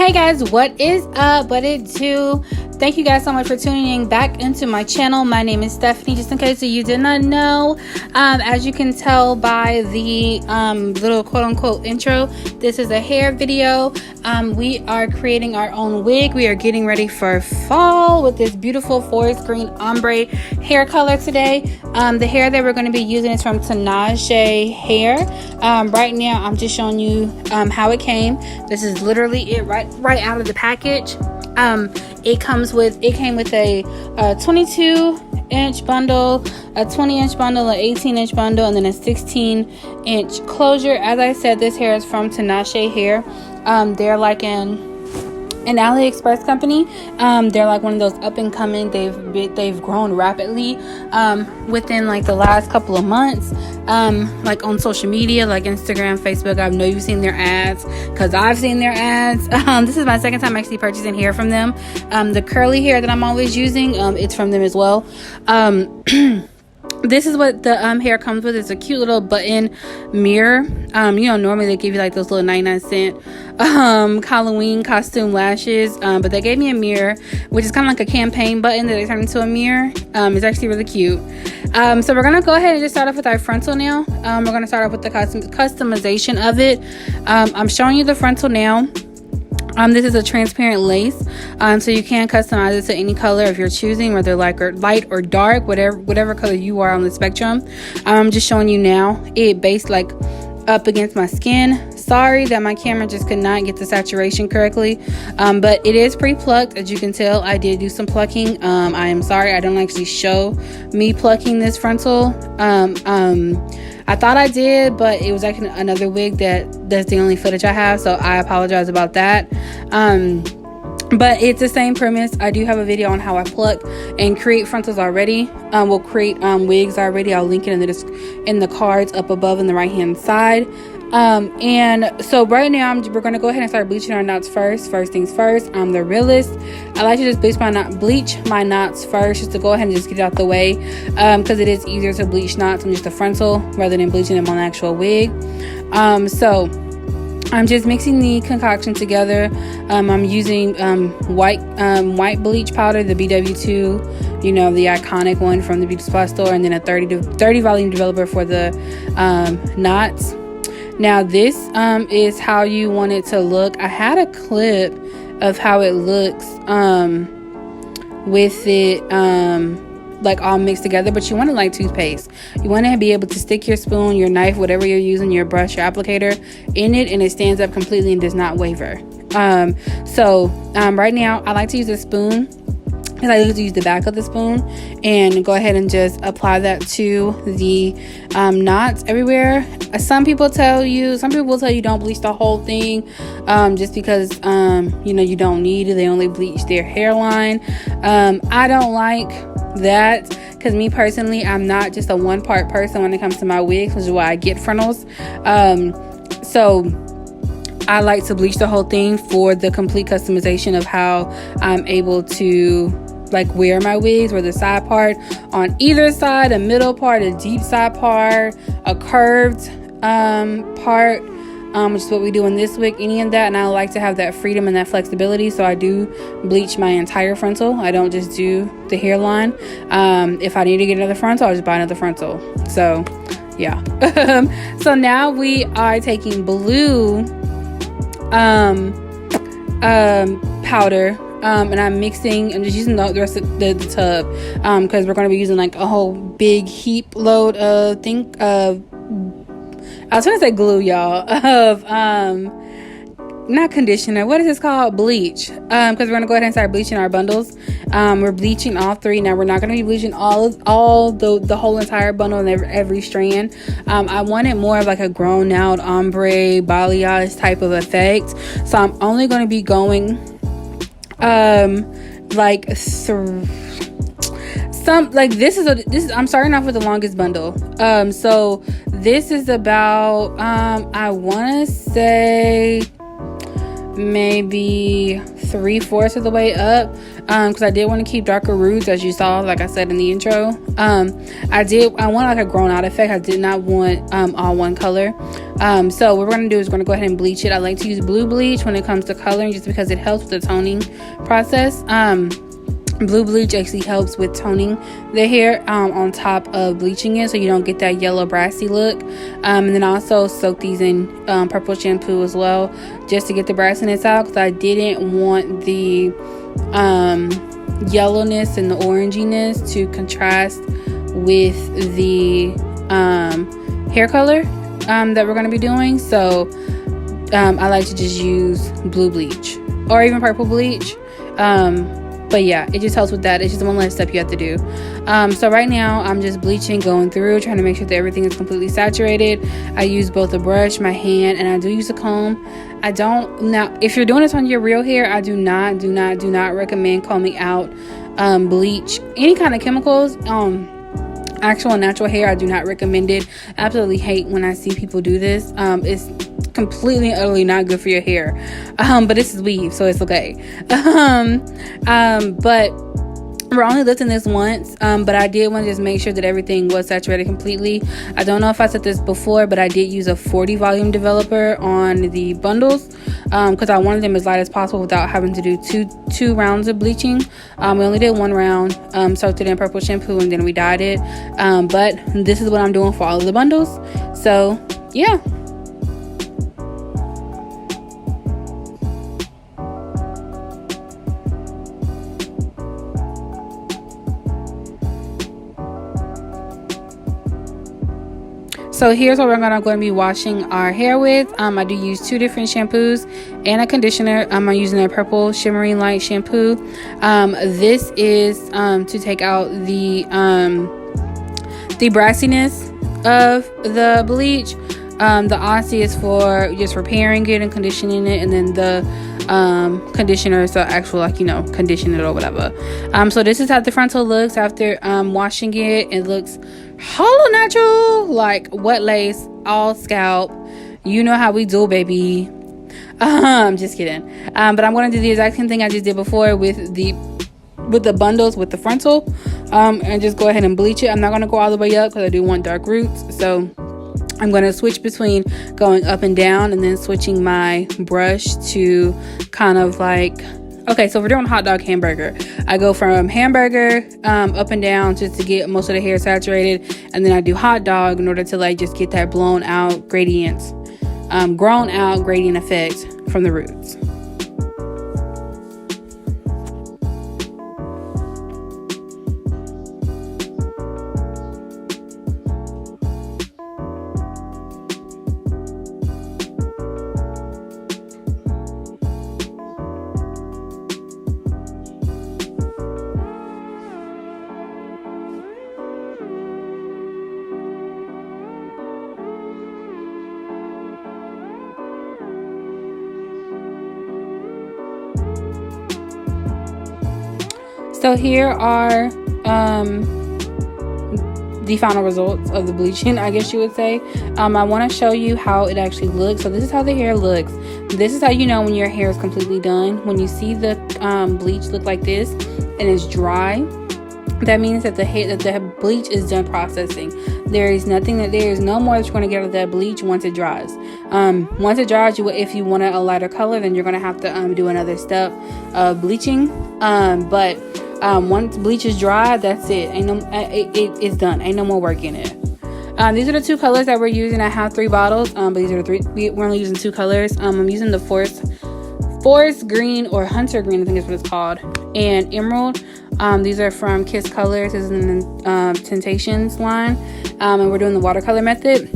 Hey guys, what is up? What it do? Thank you guys so much for tuning back into my channel. My name is Stephanie, just in case you did not know. As you can tell by the little quote-unquote intro, this is a hair video. We are creating our own wig. We are getting ready for fall with this beautiful forest green ombre hair color today. The hair that we're going to be using is from Tinashe hair. Right now I'm just showing you how it came. This is literally it right out of the package. It came with a 22-inch bundle, a 20-inch bundle, an 18-inch bundle, and then a 16-inch closure. As I said, this hair is from Tinashe hair. They're like an AliExpress company. They're like one of those up and coming. They've grown rapidly within like the last couple of months, like on social media, like Instagram, Facebook. I know you've seen their ads because I've seen their ads. This is my second time actually purchasing hair from them. The curly hair that I'm always using, it's from them as well. This is what the hair comes with. It's a cute little button mirror. Normally they give you like those little 99-cent Halloween costume lashes, but they gave me a mirror, which is kind of like a campaign button that they turned into a mirror. It's actually really cute. So we're gonna go ahead and just start off with our frontal now. We're gonna start off with the customization of it. I'm showing you the frontal now. This is a transparent lace, so you can customize it to any color if you're choosing, whether light or dark, whatever color you are on the spectrum. I'm just showing you now. It based like up against my skin. Sorry that my camera just could not get the saturation correctly, but it is pre-plucked. As you can tell, I did do some plucking. I am sorry I don't actually show me plucking this frontal. I thought I did, but it was actually another wig that's the only footage I have, so I apologize about that. But it's the same premise. I do have a video on how I pluck and create frontals already. We'll create wigs already. I'll link it in the cards up above in the right hand side. And so right now we're going to go ahead and start bleaching our knots first. First things first, I'm the realist. I like to just bleach my knots first, just to go ahead and just get it out the way, because it is easier to bleach knots on just a frontal rather than bleaching them on the actual wig. So I'm just mixing the concoction together. I'm using white bleach powder, the BW2, the iconic one from the beauty supply store, and then a 30 volume developer for the knots. Now this is how you want it to look. I had a clip of how it looks with it like all mixed together, but you want it like toothpaste. You want to be able to stick your spoon, your knife, whatever you're using, your brush, your applicator in it, and it stands up completely and does not waver. So right now I like to use a spoon, because I like to use the back of the spoon and go ahead and just apply that to the knots everywhere. Some people will tell you don't bleach the whole thing, just because you don't need it. They only bleach their hairline. I don't like that, because me personally, I'm not just a one-part person when it comes to my wigs, which is why I get frontals. So I like to bleach the whole thing for the complete customization of how I'm able to wear my wigs, where the side part on either side, a middle part, a deep side part, a curved part, which is what we do in this wig, any of that. And I like to have that freedom and that flexibility, so I do bleach my entire frontal. I don't just do the hairline. If I need to get another frontal, I'll just buy another frontal. So yeah. So now we are taking blue powder, and I'm just using the rest of the tub, because we're going to be using like a whole big heap load of I was trying to say glue, y'all, of not conditioner, what is this called, bleach, because we're going to go ahead and start bleaching our bundles. We're bleaching all three. Now we're not going to be bleaching all the whole entire bundle and every strand. I wanted more of like a grown out ombre balayage type of effect, so I'm only going to be going I'm starting off with the longest bundle. So this is about I want to say maybe 3/4 of the way up, because I did want to keep darker roots, as you saw, like I said in the intro. I want like a grown out effect. I did not want all one color. So what we're going to do is we're going to go ahead and bleach it. I like to use blue bleach when it comes to coloring, just because it helps with the toning process. Blue bleach actually helps with toning the hair on top of bleaching it, so you don't get that yellow brassy look. And then I also soak these in purple shampoo as well, just to get the brassiness out, because I didn't want the yellowness and the oranginess to contrast with the hair color that we're going to be doing. So I like to just use blue bleach or even purple bleach. But yeah, it just helps with that. It's just one less step you have to do. So right now I'm just bleaching, going through, trying to make sure that everything is completely saturated. I use both a brush, my hand, and I do use a comb. Now if you're doing this on your real hair, I do not recommend combing out bleach, any kind of chemicals. Actual natural hair, I do not recommend it. I absolutely hate when I see people do this. It's completely and utterly not good for your hair. But this is weave, so it's okay. But we're only lifting this once, but I did want to just make sure that everything was saturated completely. I don't know if I said this before, but I did use a 40 volume developer on the bundles, because I wanted them as light as possible without having to do two rounds of bleaching. We only did one round, soaked it in purple shampoo, and then we dyed it. But this is what I'm doing for all of the bundles. So yeah. So here's what we're going to be washing our hair with. I do use 2 different shampoos and a conditioner. I'm using a purple shimmering light shampoo. This is to take out the brassiness of the bleach. The Aussie is for just repairing it and conditioning it, and then the conditioner is the actual, like, condition it or whatever. So this is how the frontal looks after washing it. It looks hollow natural, like wet lace, all scalp. You know how we do, baby. Just kidding. But I'm going to do the exact same thing I just did before with the bundles with the frontal, and just go ahead and bleach it. I'm not going to go all the way up because I do want dark roots, so I'm going to switch between going up and down, and then switching my brush to kind of like, okay, so we're doing hot dog hamburger. I go from hamburger up and down just to get most of the hair saturated, and then I do hot dog in order to like just get that grown out gradient effect from the roots. So here are the final results of the bleaching, I guess you would say. I want to show you how it actually looks. So this is how the hair looks. This is how you know when your hair is completely done. When you see the bleach look like this and it's dry, that means that the bleach is done processing. There is no more that you're going to get out of that bleach once it dries. Once it dries, if you want a lighter color, then you're going to have to do another step of bleaching. But once bleach is dry, that's it. It's done. Ain't no more work in it. These are the 2 colors that we're using. I have 3 bottles, but these are the 3. We're only using 2 colors. I'm using the Forest green, or hunter green, I think is what it's called, and emerald. These are from Kiss Colors. This is in the Temptations line, and we're doing the watercolor method.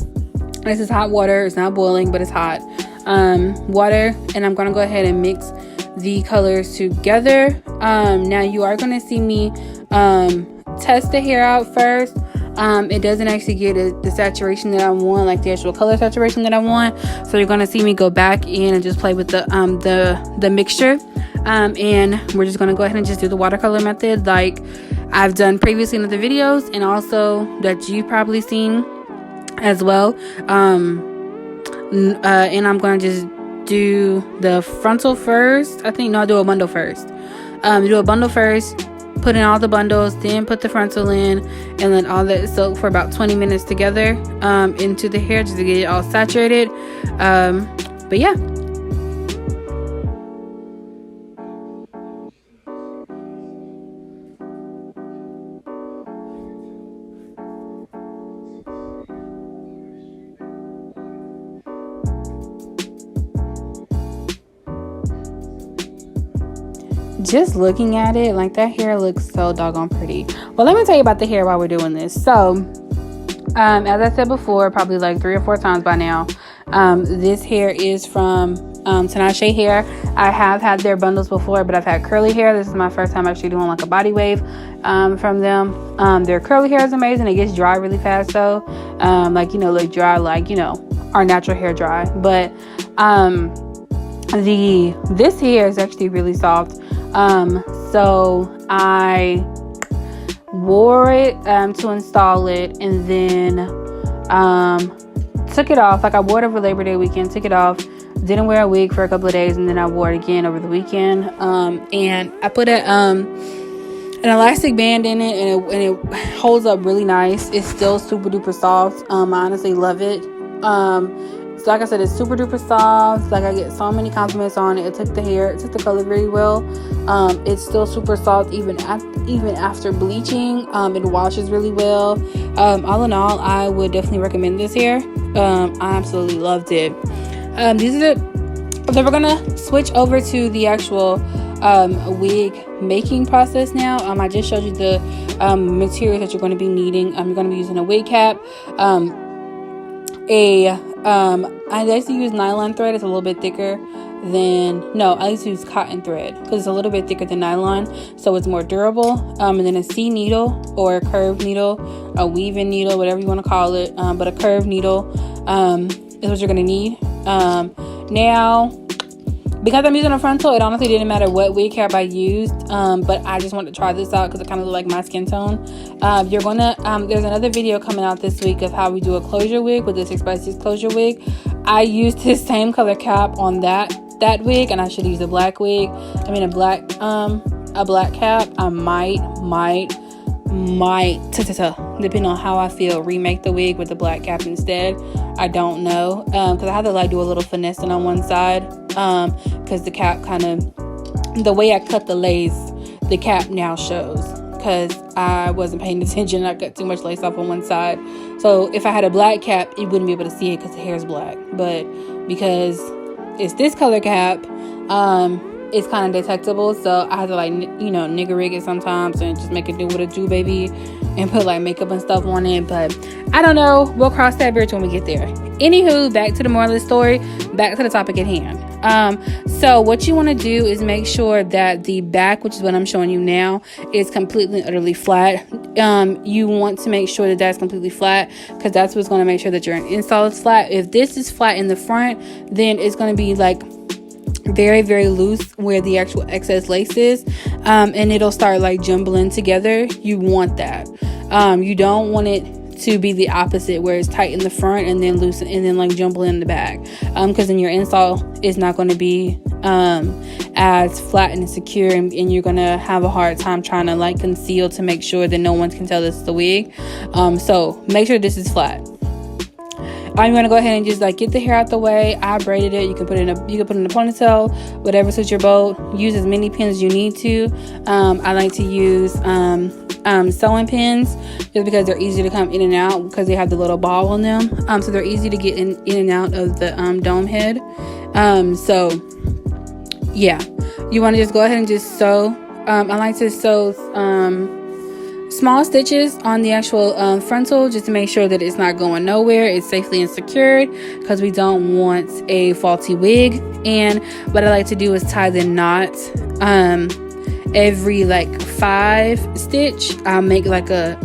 This is hot water. It's not boiling, but it's hot water, and I'm going to go ahead and mix the colors together. Now you are going to see me test the hair out first. It doesn't actually get the saturation that I want, like the actual color saturation that I want. So you're going to see me go back in and just play with the mixture. And we're just going to go ahead and just do the watercolor method like I've done previously in other videos, and also that you've probably seen as well. And I'm going to just do the frontal first. I think, no, I'll do a bundle first. Do a bundle first, put in all the bundles, then put the frontal in, and let all that soak for about 20 minutes together into the hair, just to get it all saturated. But yeah. Just looking at it, like, that hair looks so doggone pretty. Well, let me tell you about the hair while we're doing this. So as I said before, probably like 3 or 4 times by now, this hair is from Tinashe hair. I have had their bundles before, but I've had curly hair. This is my first time actually doing like a body wave from them. Their curly hair is amazing. It gets dry really fast though, like, you know, like dry, like, you know, our natural hair dry. But this hair is actually really soft. So I wore it to install it, and then took it off. Like, I wore it over Labor Day weekend, took it off, didn't wear a wig for a couple of days, and then I wore it again over the weekend. And I put an elastic band in it, and it holds up really nice. It's still super duper soft. I honestly love it. So like I said, it's super duper soft. Like, I get so many compliments on it. It took the color really well. It's still super soft even after bleaching. It washes really well. All in all, I would definitely recommend this hair. I absolutely loved it. So we're gonna switch over to the actual wig making process now. I just showed you the materials that you're going to be needing. You're going to be using a wig cap, I like to use nylon thread. It's a little bit thicker than, no, I like to use cotton thread because it's a little bit thicker than nylon, so it's more durable. And then a C needle or a curved needle, a weaving needle, whatever you want to call it, but a curved needle is what you're going to need. Now, because I'm using a frontal, it honestly didn't matter what wig cap I used, but I just wanted to try this out because it kind of looked like my skin tone. There's another video coming out this week of how we do a closure wig with the 6x6 closure wig. I used this same color cap on that wig, and I should use a black wig. I mean a black cap. I might, depending on how I feel, remake the wig with the black cap instead. I don't know, because I had to like do a little finessing on one side, because the cap kind of, the way I cut the lace, the cap now shows, because I wasn't paying attention. I cut too much lace off on one side. So if I had a black cap, you wouldn't be able to see it because the hair is black. But because it's this color cap, it's kind of detectable, so I have to like, you know, nigger rig it sometimes and just make it do what it do, baby, and put like makeup and stuff on it. But I don't know, we'll cross that bridge when we get there. Anywho, back to the moral of the story, back to the topic at hand. So what you want to do is make sure that the back, which is what I'm showing you now, is completely and utterly flat. You want to make sure that that's completely flat, because that's what's going to make sure that your install is flat. If this is flat in the front, then it's going to be like very, very loose where the actual excess lace is, and it'll start like jumbling together. You want that. You don't want it to be the opposite, where it's tight in the front and then loose and then like jumbling in the back, because then your install is not going to be as flat and secure, and you're going to have a hard time trying to like conceal to make sure that no one can tell this is the wig. So make sure this is flat. I'm going to go ahead and just like get the hair out the way. I braided it. You can put it in a ponytail, whatever suits your boat. Use as many pins as you need to. I like to use sewing pins just because they're easy to come in and out, because they have the little ball on them. So they're easy to get in and out of the dome head. So yeah, you want to just go ahead and just sew. I like to sew small stitches on the actual frontal, just to make sure that it's not going nowhere. It's safely and secured, because we don't want a faulty wig. And what I like to do is tie the knot every like 5 stitch. I'll make like a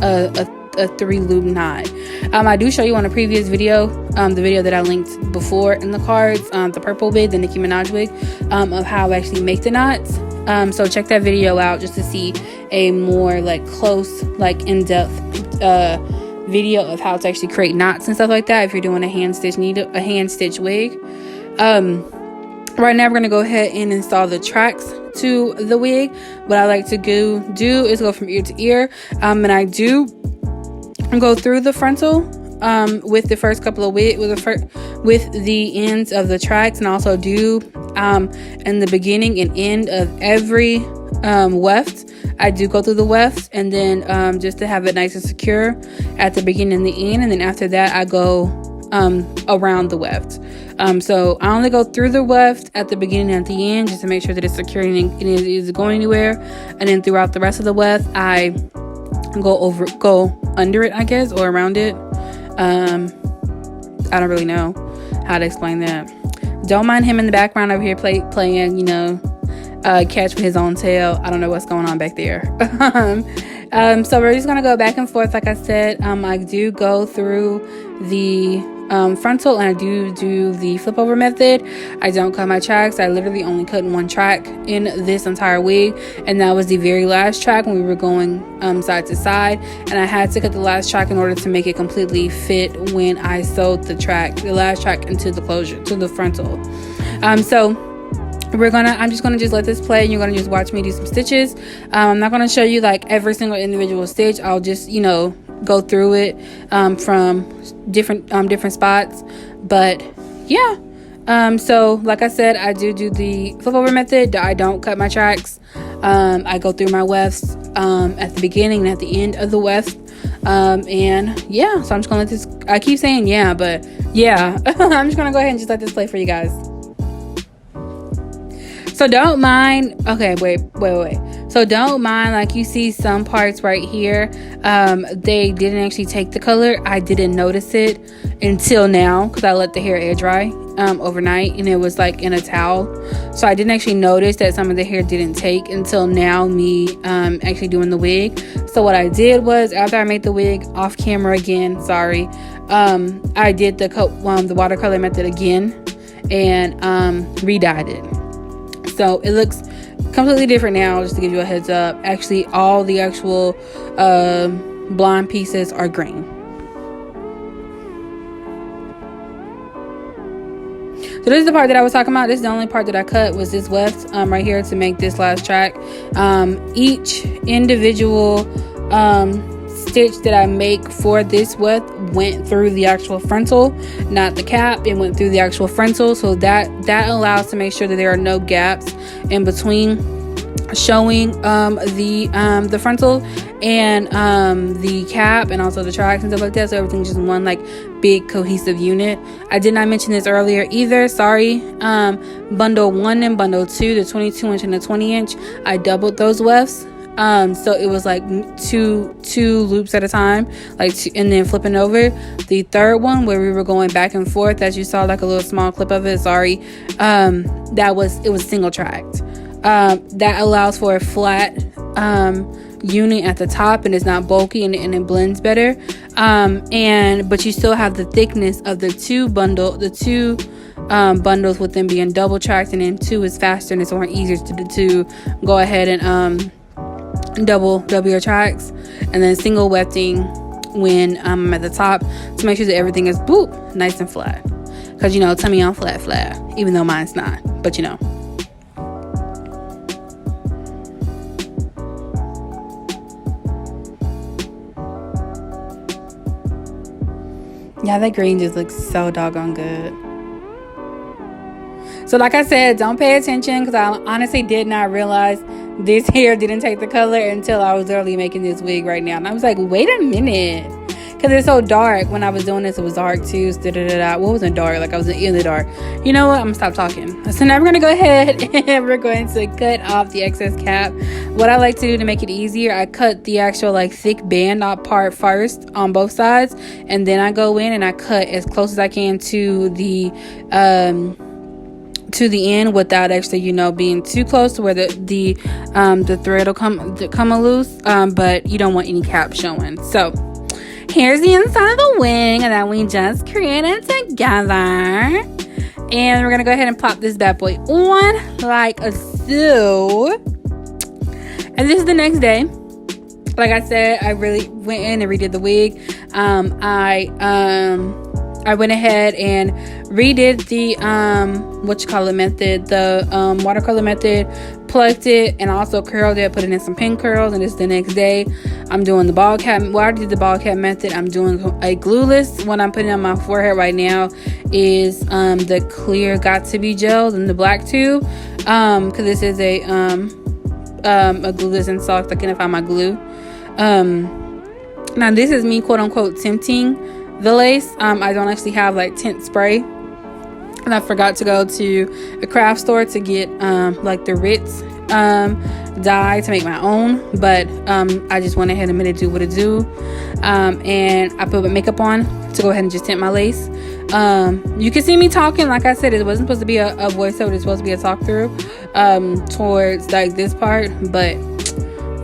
3-loop knot. I do show you on a previous video, the video that I linked before in the cards, the purple wig, the Nicki Minaj wig, of how I actually make the knots. So check that video out just to see a more like close, like in-depth video of how to actually create knots and stuff like that if you're doing a hand stitch wig. Right now we're going to go ahead and install the tracks to the wig. What I like to do is go from ear to ear, and I do go through the frontal with the first couple of wig with the ends of the tracks, and also do in the beginning and end of every weft. I do go through the wefts, and then just to have it nice and secure at the beginning and the end, and then after that I go around the weft. So I only go through the weft at the beginning and at the end, just to make sure that it's secure and it isn't going anywhere. And then throughout the rest of the weft, I go under it, I guess, or around it. I don't really know how to explain that. Don't mind him in the background over here playing, catch with his own tail. I don't know what's going on back there. So we're just gonna go back and forth. Like I said, I do go through the frontal, and I do the flip over method. I don't cut my tracks. I literally only cut one track in this entire wig, and that was the very last track when we were going side to side, and I had to cut the last track in order to make it completely fit when I sewed the last track into the closure to the frontal. So I'm just gonna just let this play, and you're gonna just watch me do some stitches. I'm not gonna show you like every single individual stitch. I'll just go through it from different spots. But yeah, so like I said, I do the flip over method. I don't cut my tracks. I go through my wefts at the beginning and at the end of the weft. And yeah, so I'm just gonna let this, I keep saying yeah, but yeah, I'm just gonna go ahead and just let this play for you guys. So don't mind, okay, wait. So don't mind, like you see some parts right here, they didn't actually take the color. I didn't notice it until now, because I let the hair air dry overnight, and it was like in a towel. So I didn't actually notice that some of the hair didn't take until now, me actually doing the wig. So what I did was, after I made the wig off camera again, sorry, I did the watercolor method again, and re-dyed it. So it looks completely different now, just to give you a heads up. Actually, all the actual blonde pieces are green. So this is the part that I was talking about. This is the only part that I cut, was this weft right here to make this last track. Each individual stitch that I make for this weft went through the actual frontal, not the cap. It went through the actual frontal, so that allows to make sure that there are no gaps in between showing the frontal and the cap, and also the tracks and stuff like that, so everything's just one like big cohesive unit. I did not mention this earlier either, sorry. Bundle 1 and bundle 2, the 22 inch and the 20 inch, I doubled those wefts. So it was like two loops at a time, and then flipping over. The third one, where we were going back and forth, as you saw like a little small clip of it, sorry, it was single tracked. That allows for a flat unit at the top, and it's not bulky, and it blends better. But you still have the thickness of the two bundles with them being double tracked, and then 2 is faster, and it's more easier to go ahead and double your tracks, and then single wefting when I'm at the top, to make sure that everything is nice and flat, because tummy on flat, even though mine's not, but yeah, that green just looks so doggone good. So like I said, don't pay attention, because I honestly did not realize this hair didn't take the color until I was literally making this wig right now. And I was like, wait a minute, because it's so dark. When I was doing this, it was dark too. What wasn't dark? Like I was in the dark. You know what? I'm gonna stop talking. So now we're gonna go ahead and we're going to cut off the excess cap. What I like to do to make it easier, I cut the actual like thick band up part first on both sides, and then I go in and I cut as close as I can to the end, without actually being too close to where the thread will come loose, but you don't want any cap showing. So here's the inside of the wing that we just created together, and we're gonna go ahead and pop this bad boy on like so. And this is the next day. Like I said, I really went in and redid the wig. I I went ahead and redid the method, the watercolor method, plucked it, and also curled it, put it in some pin curls. And this is the next day. I'm doing the ball cap. Well, I did the ball cap method. I'm doing a glueless. What I'm putting on my forehead right now is the clear Got To Be gel in the black tube, because this is a glueless and socks. I can't find my glue. Now this is me quote unquote tinting the lace. I don't actually have like tint spray, and I forgot to go to a craft store to get like the Ritz dye to make my own, but I just went ahead and made it do what it do, and I put my makeup on to go ahead and just tint my lace. You can see me talking. Like I said, it wasn't supposed to be a voiceover. It was supposed to be a talk through towards like this part, but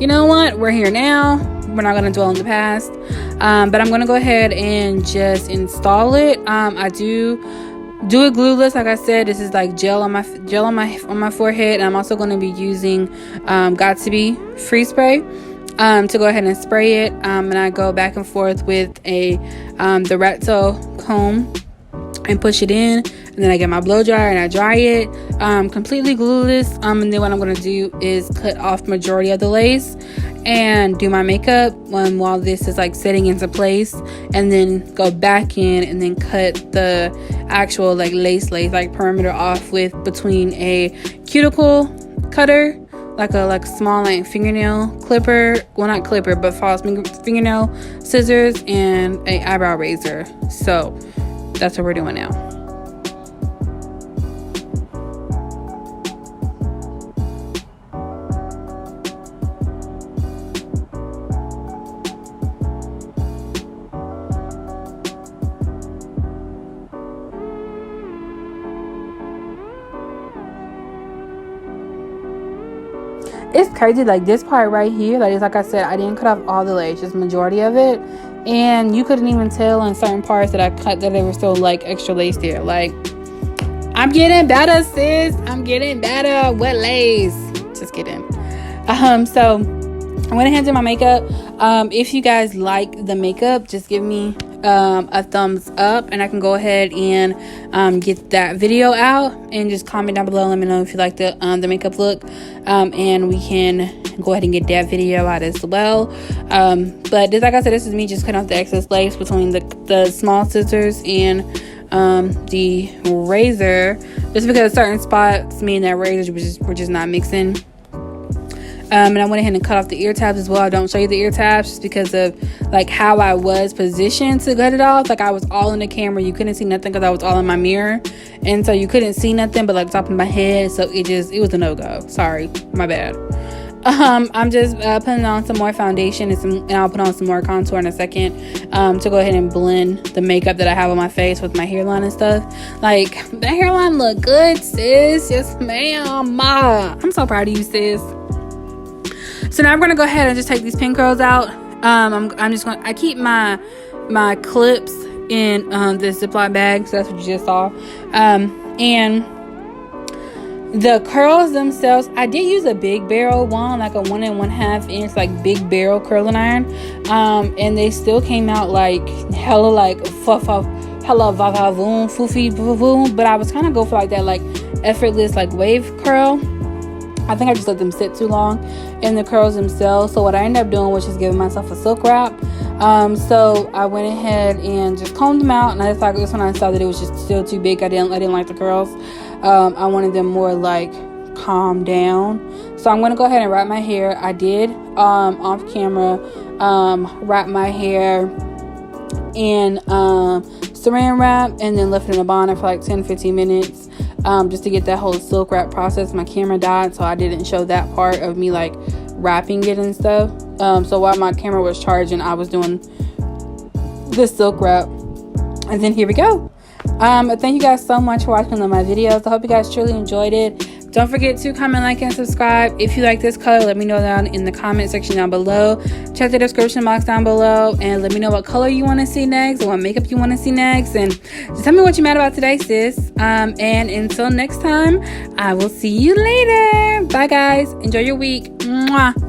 you know what, we're here now. We're not going to dwell on the past, but I'm going to go ahead and just install it. I do it glueless. Like I said, this is like gel on my forehead, and I'm also going to be using Got To Be freeze spray to go ahead and spray it, and I go back and forth with the rat tail comb and push it in, and then I get my blow dryer and I dry it completely glueless, and then what I'm going to do is cut off majority of the lace and do my makeup while this is like setting into place, and then go back in and then cut the actual like lace like perimeter off with between a cuticle cutter, like a small like fingernail clipper, well not clipper but false fingernail scissors, and a eyebrow razor. So that's what we're doing now. It's crazy, like this part right here, like I said, I didn't cut off all the lace, just majority of it, and you couldn't even tell in certain parts that I cut that there was still like extra lace there. Like, I'm getting better, sis. I'm getting better. What lace? Just kidding. So I went ahead and did my makeup. If you guys like the makeup, just give me a thumbs up, and I can go ahead and get that video out, and just comment down below. Let me know if you like the makeup look, and we can go ahead and get that video out as well. But this, like I said, this is me just cutting off the excess lace between the small scissors and the razor, just because certain spots me and that razor were just not mixing. And I went ahead and cut off the ear tabs as well. I don't show you the ear tabs just because of like how I was positioned to cut it off. Like I was all in the camera, you couldn't see nothing because I was all in my mirror, and so you couldn't see nothing but like the top of my head. So it was a no-go. Sorry, my bad. I'm just putting on some more foundation and I'll put on some more contour in a second to go ahead and blend the makeup that I have on my face with my hairline and stuff. Like, the hairline look good, sis. Yes, ma'am. I'm so proud of you, sis. So now I'm gonna go ahead and just take these pin curls out. I keep my clips in this Ziploc bag, so that's what you just saw. And the curls themselves, I did use a big barrel one, like a 1 1/2 inch like big barrel curling iron, and they still came out like hella like hella vavavoom foofy boom. But I was kind of go for like that like effortless like wave curl. I think I just let them sit too long in the curls themselves. So what I ended up doing was just giving myself a silk wrap. So I went ahead and just combed them out, and I thought this when I saw that it was just still too big. I didn't like the curls. I wanted them more like calm down. So I'm gonna go ahead and wrap my hair. I did off camera wrap my hair in saran wrap, and then left it in a bonnet for like 10-15 minutes. Just to get that whole silk wrap process. My camera died, so I didn't show that part of me like wrapping it and stuff. So while my camera was charging, I was doing this silk wrap, and then here we go. Thank you guys so much for watching my videos. I hope you guys truly enjoyed it. Don't forget to comment, like, and subscribe. If you like this color, let me know down in the comment section down below. Check the description box down below and let me know what color you want to see next, or what makeup you want to see next, and just tell me what you're mad about today, sis. And until next time, I will see you later. Bye guys, enjoy your week. Mwah.